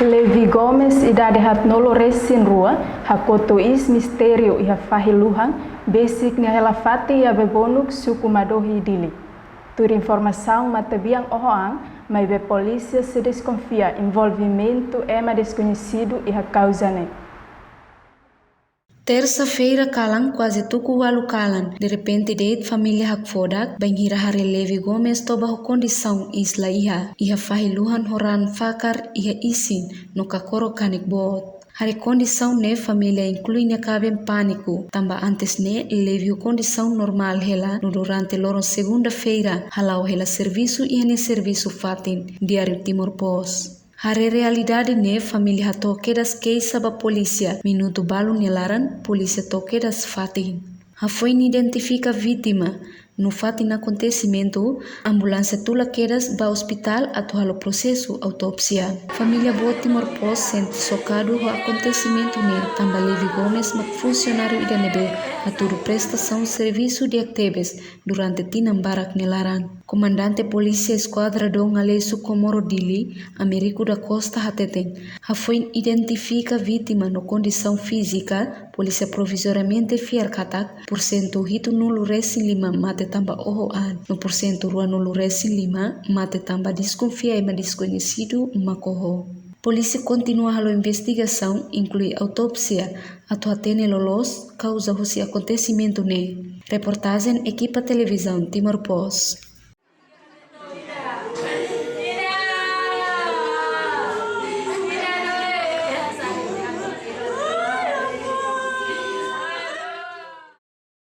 Levi Gomes idade hat nolo resin rua hakoto is misterio iha fahiluhan basic ni hela fati ia bebonuk suku madohi dili. Tur informação matabiang ohoang mas a polícia se desconfia envolvimento ema desconhecido iha causa ne. Terça-feira kalang quase tuku walu kalan. De repente deit família hakfodak banhira hari Levi Gomes toba ho condição isla iha fahiluhan horan fakar iha isin no kakoro kanik bot. Hari condição ne família incluinya cabem pânico. Tamba antes ne Levi condição normal hela no durante loro segunda-feira halau hela serviço iha ne serviço fatin diário Timor Post. Hari realidade ne família hatoquedas queixa ba polícia. Minuto balu nelaran polícia toquedas fatin. Ha foi identifica vítima. No fatin acontecimento, ambulância tula quedas ba hospital atau halo processo autopsia. Família boa Timor Post sente socado o acontecimento ne. Tamba Levi Gomes mak funcionário idanebe aturu prestação serviço de actebes durante tinam barak nelaran. Comandante Polícia Esquadra Dom Alesu Comoro Dili, Américo da Costa Hateten, foi identifica vítima no condição física, polícia provisoriamente fiarkatak, porcento hito nulo resin lima mate tamba ohoan, no porcento rua nulo resin lima mate tamba desconfia e desconhecido makoho. Polícia continua a investigação, inclui autópsia, atau atene lolos, causa desse acontecimento ne. Reportagem Equipa Televisão Timor Post.